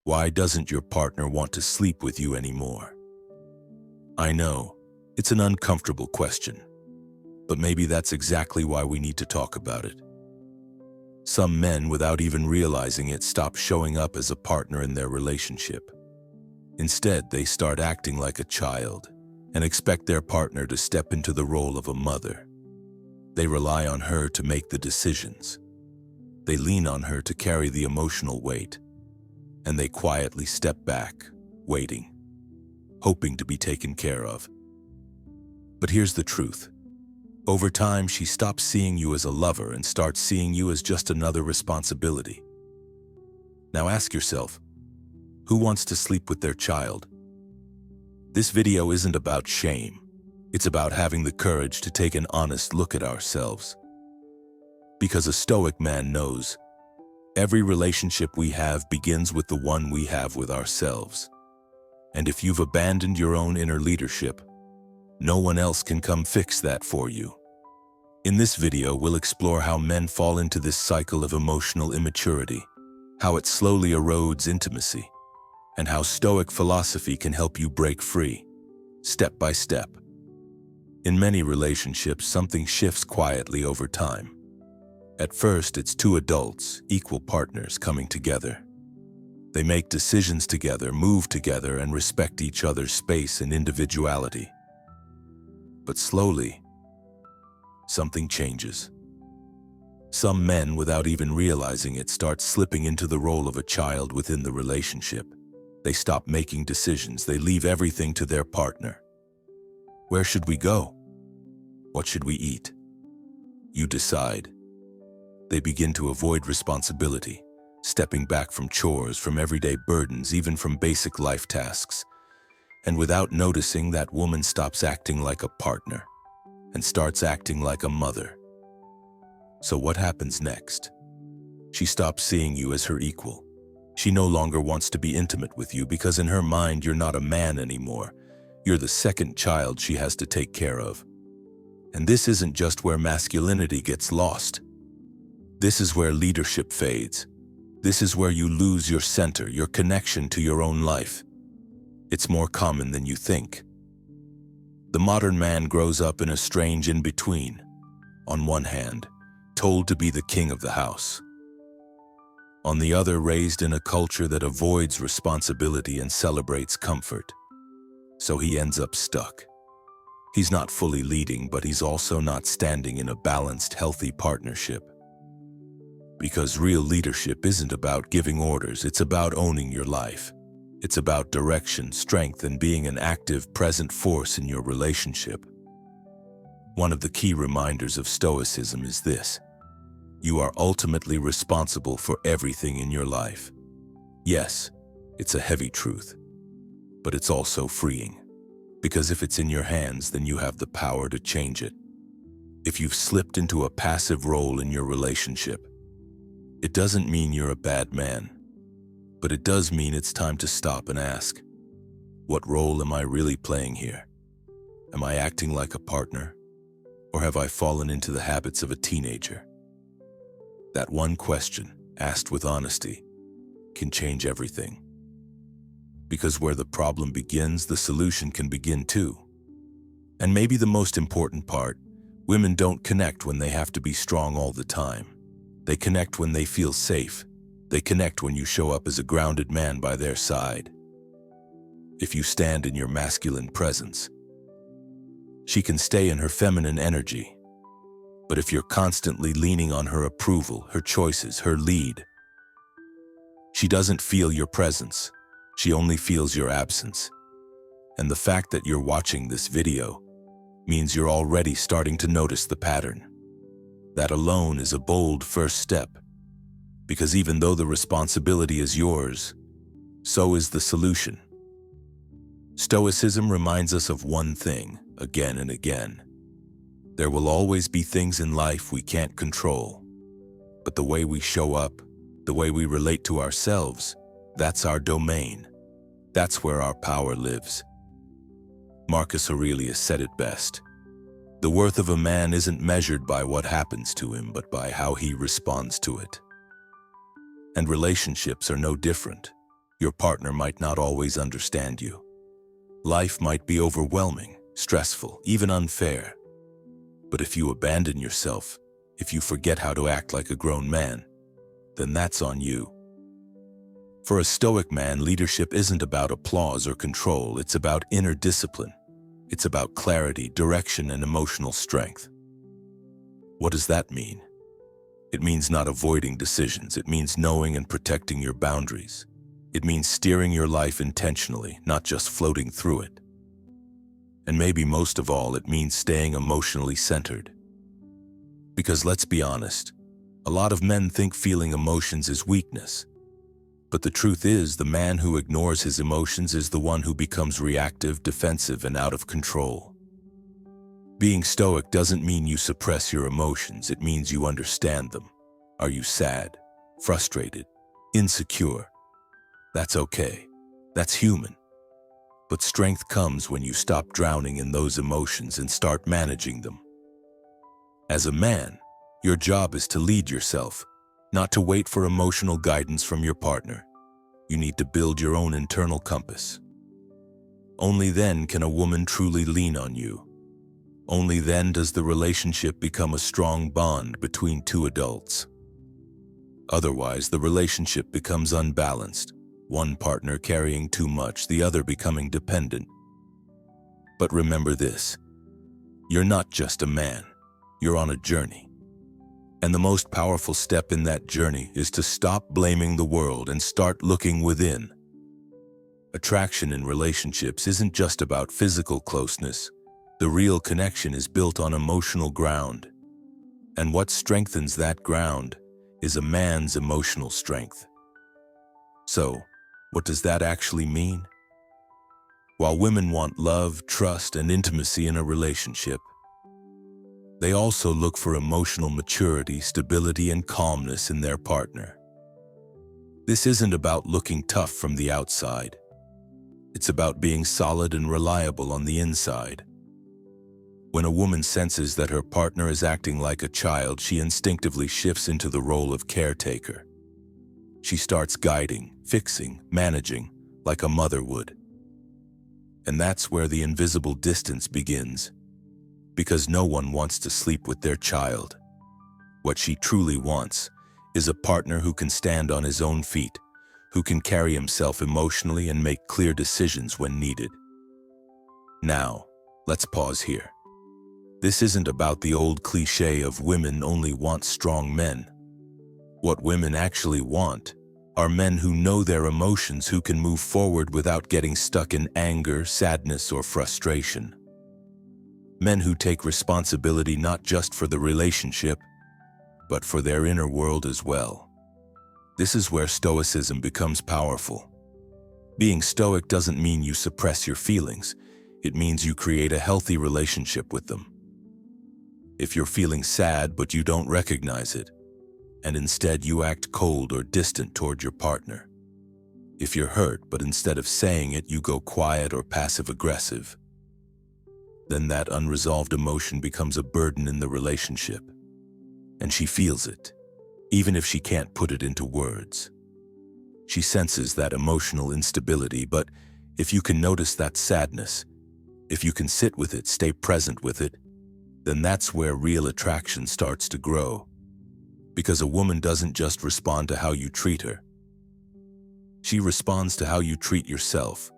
Why doesn't your partner want to sleep with you anymore? I know, it's an uncomfortable question, but maybe that's exactly why we need to talk about it. Some men, without even realizing it, stop showing up as a partner in their relationship. Instead, they start acting like a child and expect their partner to step into the role of a mother. They rely on her to make the decisions. They lean on her to carry the emotional weight, and they quietly step back, waiting, hoping to be taken care of. But here's the truth. Over time, she stops seeing you as a lover and starts seeing you as just another responsibility. Now ask yourself, who wants to sleep with their child? This video isn't about shame. It's about having the courage to take an honest look at ourselves. Because a Stoic man knows, every relationship we have begins with the one we have with ourselves. And if you've abandoned your own inner leadership, no one else can come fix that for you. In this video, we'll explore how men fall into this cycle of emotional immaturity, how it slowly erodes intimacy, and how Stoic philosophy can help you break free, step by step. In many relationships, something shifts quietly over time. At first, it's two adults, equal partners coming together. They make decisions together, move together, and respect each other's space and individuality. But slowly, something changes. Some men, without even realizing it, start slipping into the role of a child within the relationship. They stop making decisions. They leave everything to their partner. Where should we go? What should we eat? You decide. They begin to avoid responsibility, stepping back from chores, from everyday burdens, even from basic life tasks. And without noticing, that woman stops acting like a partner and starts acting like a mother. So what happens next? She stops seeing you as her equal. She no longer wants to be intimate with you because in her mind, you're not a man anymore. You're the second child she has to take care of. And this isn't just where masculinity gets lost. This is where leadership fades. This is where you lose your center, your connection to your own life. It's more common than you think. The modern man grows up in a strange in-between. On one hand, told to be the king of the house. On the other, raised in a culture that avoids responsibility and celebrates comfort. So he ends up stuck. He's not fully leading, but he's also not standing in a balanced, healthy partnership. Because real leadership isn't about giving orders, it's about owning your life. It's about direction, strength, and being an active, present force in your relationship. One of the key reminders of Stoicism is this: you are ultimately responsible for everything in your life. Yes, it's a heavy truth, but it's also freeing. Because if it's in your hands, then you have the power to change it. If you've slipped into a passive role in your relationship, it doesn't mean you're a bad man. But it does mean it's time to stop and ask, what role am I really playing here? Am I acting like a partner? Or have I fallen into the habits of a teenager? That one question, asked with honesty, can change everything. Because where the problem begins, the solution can begin too. And maybe the most important part, women don't connect when they have to be strong all the time. They connect when they feel safe. They connect when you show up as a grounded man by their side. If you stand in your masculine presence, she can stay in her feminine energy. But if you're constantly leaning on her approval, her choices, her lead, she doesn't feel your presence. She only feels your absence. And the fact that you're watching this video means you're already starting to notice the pattern. That alone is a bold first step. Because even though the responsibility is yours, so is the solution. Stoicism reminds us of one thing, again and again. There will always be things in life we can't control. But the way we show up, the way we relate to ourselves, that's our domain. That's where our power lives. Marcus Aurelius said it best. The worth of a man isn't measured by what happens to him, but by how he responds to it. And relationships are no different. Your partner might not always understand you. Life might be overwhelming, stressful, even unfair. But if you abandon yourself, if you forget how to act like a grown man, then that's on you. For a Stoic man, leadership isn't about applause or control, it's about inner discipline. It's about clarity, direction, and emotional strength. What does that mean? It means not avoiding decisions. It means knowing and protecting your boundaries. It means steering your life intentionally, not just floating through it. And maybe most of all, it means staying emotionally centered. Because let's be honest, a lot of men think feeling emotions is weakness. But the truth is, the man who ignores his emotions is the one who becomes reactive, defensive, and out of control. Being Stoic doesn't mean you suppress your emotions, it means you understand them. Are you sad, frustrated, insecure? That's okay. That's human. But strength comes when you stop drowning in those emotions and start managing them. As a man, your job is to lead yourself, not to wait for emotional guidance from your partner. You need to build your own internal compass. Only then can a woman truly lean on you. Only then does the relationship become a strong bond between two adults. Otherwise, the relationship becomes unbalanced, one partner carrying too much, the other becoming dependent. But remember this, you're not just a man, you're on a journey. And the most powerful step in that journey is to stop blaming the world and start looking within. Attraction in relationships isn't just about physical closeness. The real connection is built on emotional ground. And what strengthens that ground is a man's emotional strength. So, what does that actually mean? While women want love, trust, and intimacy in a relationship, they also look for emotional maturity, stability, and calmness in their partner. This isn't about looking tough from the outside. It's about being solid and reliable on the inside. When a woman senses that her partner is acting like a child, she instinctively shifts into the role of caretaker. She starts guiding, fixing, managing, like a mother would. And that's where the invisible distance begins. Because no one wants to sleep with their child. What she truly wants is a partner who can stand on his own feet, who can carry himself emotionally and make clear decisions when needed. Now, let's pause here. This isn't about the old cliché of women only want strong men. What women actually want are men who know their emotions, who can move forward without getting stuck in anger, sadness, or frustration. Men who take responsibility not just for the relationship, but for their inner world as well. This is where Stoicism becomes powerful. Being Stoic doesn't mean you suppress your feelings. It means you create a healthy relationship with them. If you're feeling sad but you don't recognize it, and instead you act cold or distant toward your partner. If you're hurt but instead of saying it you go quiet or passive-aggressive, then that unresolved emotion becomes a burden in the relationship. And she feels it, even if she can't put it into words. She senses that emotional instability, but if you can notice that sadness, if you can sit with it, stay present with it, then that's where real attraction starts to grow. Because a woman doesn't just respond to how you treat her. She responds to how you treat yourself.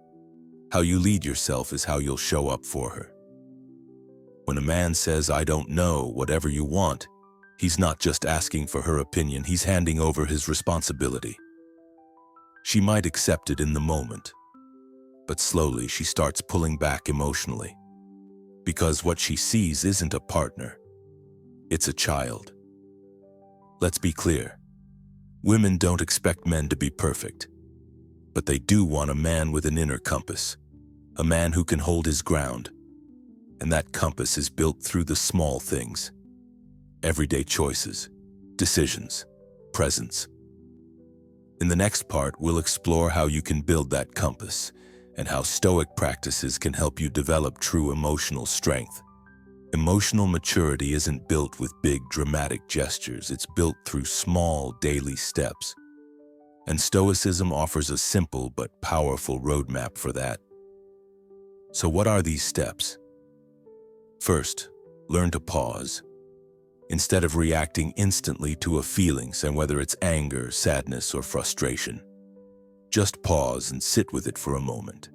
How you lead yourself is how you'll show up for her. When a man says, "I don't know, whatever you want," he's not just asking for her opinion, he's handing over his responsibility. She might accept it in the moment, but slowly she starts pulling back emotionally. Because what she sees isn't a partner, it's a child. Let's be clear, women don't expect men to be perfect, but they do want a man with an inner compass, a man who can hold his ground. And that compass is built through the small things, everyday choices, decisions, presence. In the next part, we'll explore how you can build that compass and how Stoic practices can help you develop true emotional strength. Emotional maturity isn't built with big dramatic gestures, it's built through small daily steps. And Stoicism offers a simple but powerful roadmap for that. So what are these steps? First, learn to pause. Instead of reacting instantly to a feelings, and whether it's anger, sadness, or frustration, just pause and sit with it for a moment.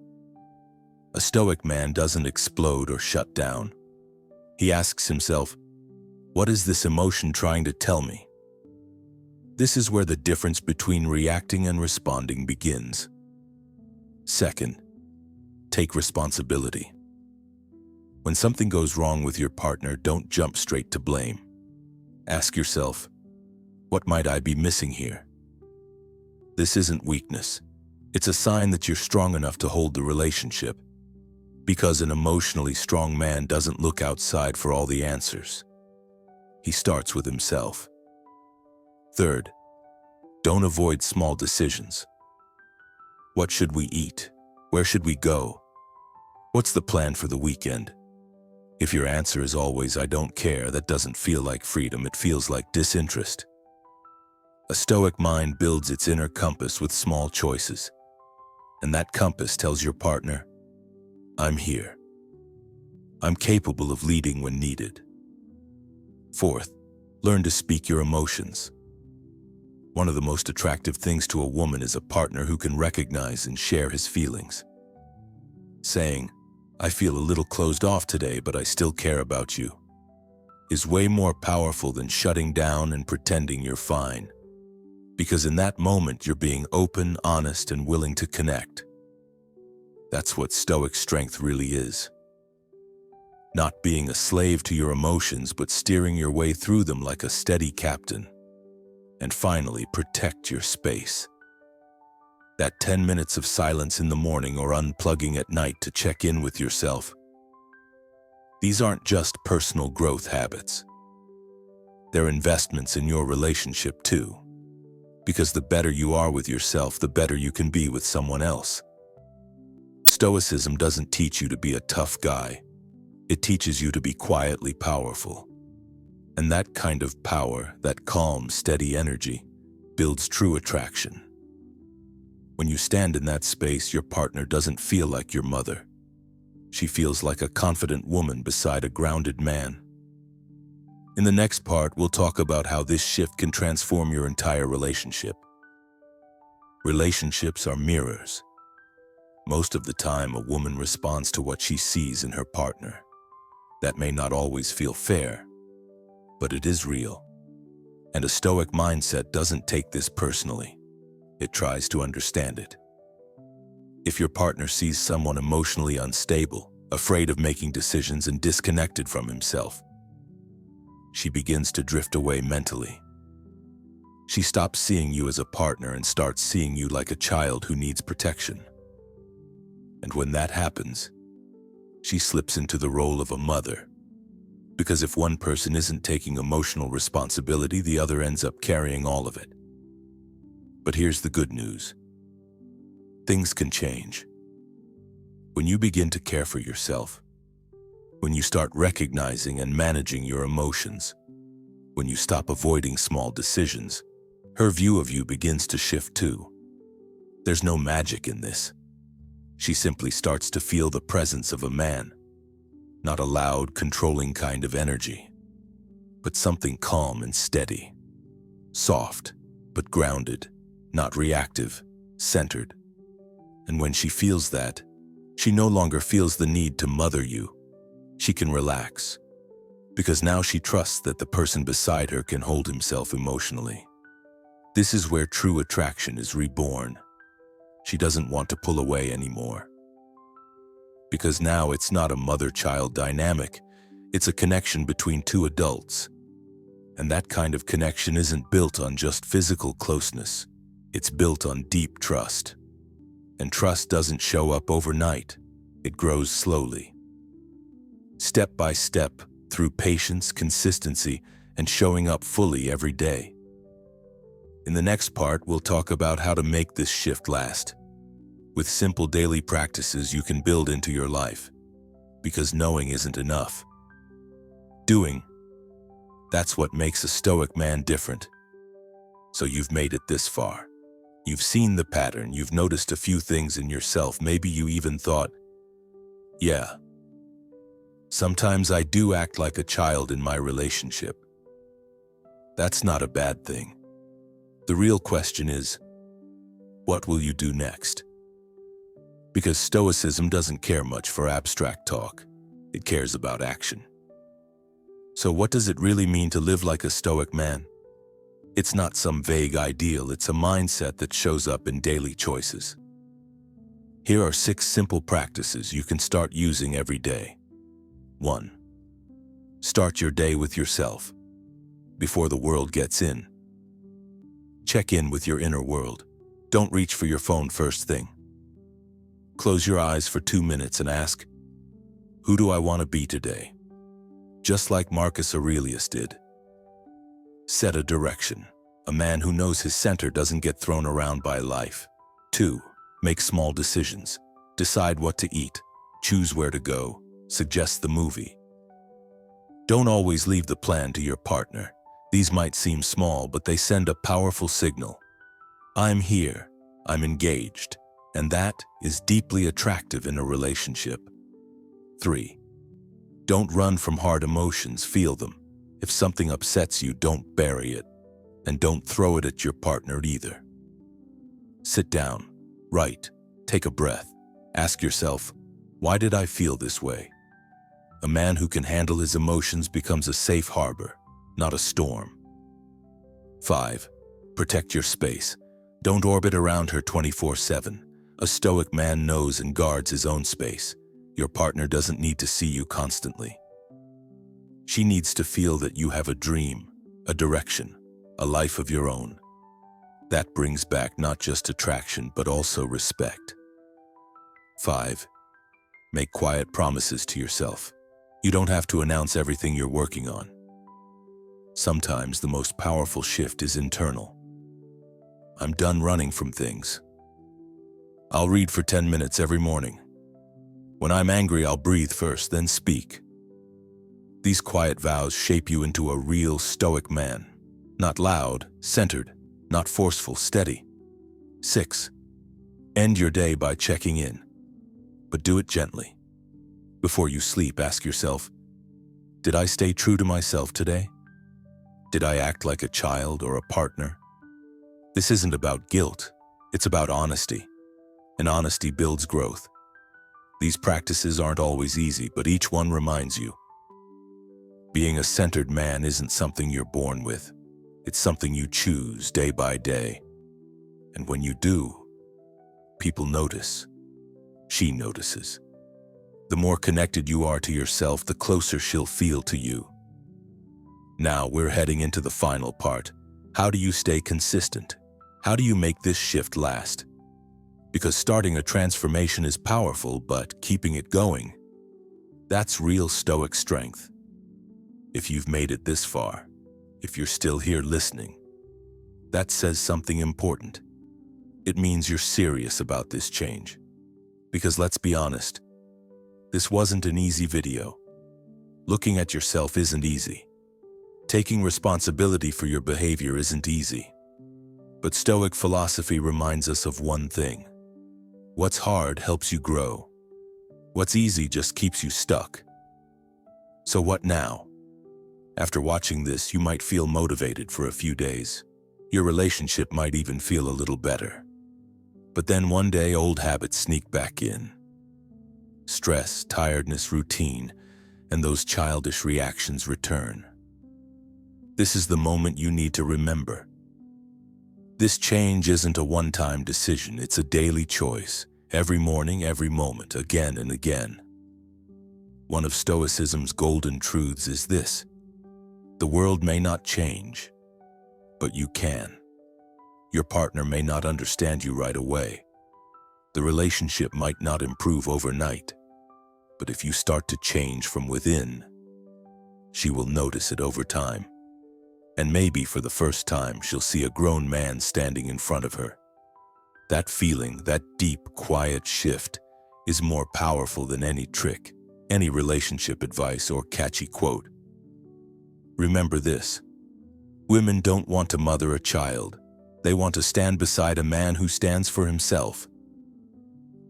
A Stoic man doesn't explode or shut down. He asks himself, what is this emotion trying to tell me? This is where the difference between reacting and responding begins. Second, take responsibility. When something goes wrong with your partner, don't jump straight to blame. Ask yourself, what might I be missing here? This isn't weakness. It's a sign that you're strong enough to hold the relationship, because an emotionally strong man doesn't look outside for all the answers. He starts with himself. Third, don't avoid small decisions. What should we eat? Where should we go? What's the plan for the weekend? If your answer is always, I don't care, that doesn't feel like freedom, it feels like disinterest. A Stoic mind builds its inner compass with small choices. And that compass tells your partner, I'm here. I'm capable of leading when needed. Fourth, learn to speak your emotions. One of the most attractive things to a woman is a partner who can recognize and share his feelings. Saying, I feel a little closed off today, but I still care about you, is way more powerful than shutting down and pretending you're fine. Because in that moment, you're being open, honest, and willing to connect. That's what Stoic strength really is. Not being a slave to your emotions, but steering your way through them like a steady captain. And finally, protect your space. That 10 minutes of silence in the morning or unplugging at night to check in with yourself. These aren't just personal growth habits. They're investments in your relationship too. Because the better you are with yourself, the better you can be with someone else. Stoicism doesn't teach you to be a tough guy. It teaches you to be quietly powerful. And that kind of power, that calm, steady energy, builds true attraction. When you stand in that space, your partner doesn't feel like your mother. She feels like a confident woman beside a grounded man. In the next part, we'll talk about how this shift can transform your entire relationship. Relationships are mirrors. Most of the time, a woman responds to what she sees in her partner. That may not always feel fair, but it is real. And a Stoic mindset doesn't take this personally. It tries to understand it. If your partner sees someone emotionally unstable, afraid of making decisions, and disconnected from himself, she begins to drift away mentally. She stops seeing you as a partner and starts seeing you like a child who needs protection. And when that happens, she slips into the role of a mother. Because if one person isn't taking emotional responsibility, the other ends up carrying all of it. But here's the good news. Things can change. When you begin to care for yourself, when you start recognizing and managing your emotions, when you stop avoiding small decisions, her view of you begins to shift too. There's no magic in this. She simply starts to feel the presence of a man, not a loud, controlling kind of energy, but something calm and steady, soft, but grounded, not reactive, centered. And when she feels that, she no longer feels the need to mother you. She can relax, because now she trusts that the person beside her can hold himself emotionally. This is where true attraction is reborn. She doesn't want to pull away anymore. Because now it's not a mother-child dynamic, it's a connection between two adults. And that kind of connection isn't built on just physical closeness. It's built on deep trust. And trust doesn't show up overnight. It grows slowly. Step by step, through patience, consistency, and showing up fully every day. In the next part, we'll talk about how to make this shift last. With simple daily practices you can build into your life. Because knowing isn't enough. Doing, that's what makes a Stoic man different. So you've made it this far. You've seen the pattern, you've noticed a few things in yourself, maybe you even thought, yeah, sometimes I do act like a child in my relationship. That's not a bad thing. The real question is, what will you do next? Because Stoicism doesn't care much for abstract talk. It cares about action. So what does it really mean to live like a Stoic man? It's not some vague ideal, it's a mindset that shows up in daily choices. Here are 6 simple practices you can start using every day. 1. Start your day with yourself. Before the world gets in. Check in with your inner world. Don't reach for your phone first thing. Close your eyes for 2 minutes and ask, who do I want to be today? Just like Marcus Aurelius did. Set a direction. A man who knows his center doesn't get thrown around by life. 2. Make small decisions. Decide what to eat. Choose where to go. Suggest the movie. Don't always leave the plan to your partner. These might seem small, but they send a powerful signal. I'm here. I'm engaged. And that is deeply attractive in a relationship. 3. Don't run from hard emotions, feel them. If something upsets you, don't bury it. And don't throw it at your partner either. Sit down, write, take a breath. Ask yourself, why did I feel this way? A man who can handle his emotions becomes a safe harbor, not a storm. 5. Protect your space. Don't orbit around her 24/7. A Stoic man knows and guards his own space. Your partner doesn't need to see you constantly. She needs to feel that you have a dream, a direction, a life of your own. That brings back not just attraction, but also respect. 5. Make quiet promises to yourself. You don't have to announce everything you're working on. Sometimes the most powerful shift is internal. I'm done running from things. I'll read for 10 minutes every morning. When I'm angry, I'll breathe first, then speak. These quiet vows shape you into a real Stoic man. Not loud, centered, not forceful, steady. 6. End your day by checking in, but do it gently. Before you sleep, ask yourself, did I stay true to myself today? Did I act like a child or a partner? This isn't about guilt, it's about honesty. And honesty builds growth. These practices aren't always easy, but each one reminds you. Being a centered man isn't something you're born with. It's something you choose day by day. And when you do, people notice. She notices. The more connected you are to yourself, the closer she'll feel to you. Now we're heading into the final part. How do you stay consistent? How do you make this shift last? Because starting a transformation is powerful, but keeping it going, that's real Stoic strength. If you've made it this far, if you're still here listening, that says something important. It means you're serious about this change. Because let's be honest, this wasn't an easy video. Looking at yourself isn't easy. Taking responsibility for your behavior isn't easy. But Stoic philosophy reminds us of one thing. What's hard helps you grow. What's easy just keeps you stuck. So what now? After watching this, you might feel motivated for a few days. Your relationship might even feel a little better. But then one day, old habits sneak back in. Stress, tiredness, routine, and those childish reactions return. This is the moment you need to remember. This change isn't a one-time decision, it's a daily choice. Every morning, every moment, again and again. One of Stoicism's golden truths is this. The world may not change, but you can. Your partner may not understand you right away. The relationship might not improve overnight. But if you start to change from within, she will notice it over time. And maybe for the first time, she'll see a grown man standing in front of her. That feeling, that deep, quiet shift, is more powerful than any trick, any relationship advice, or catchy quote. Remember this. Women don't want to mother a child. They want to stand beside a man who stands for himself.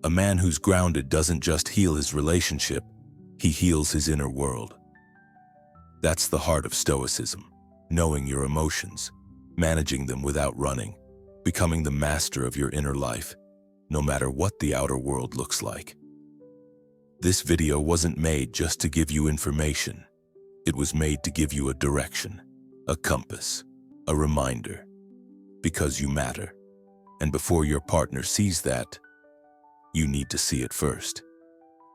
A man who's grounded doesn't just heal his relationship, he heals his inner world. That's the heart of Stoicism, knowing your emotions, managing them without running, becoming the master of your inner life, no matter what the outer world looks like. This video wasn't made just to give you information. It was made to give you a direction, a compass, a reminder, because you matter. And before your partner sees that, you need to see it first.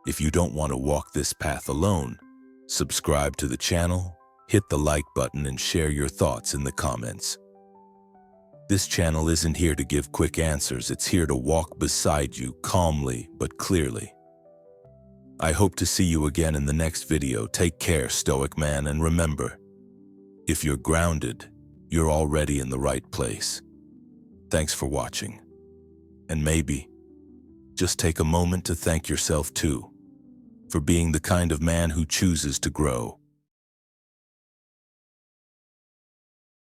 If you don't want to walk this path alone, subscribe to the channel, hit the like button, and share your thoughts in the comments. This channel isn't here to give quick answers, it's here to walk beside you calmly but clearly. I hope to see you again in the next video. Take care, Stoic man, and remember, if you're grounded, you're already in the right place. Thanks for watching. And maybe, just take a moment to thank yourself too, for being the kind of man who chooses to grow,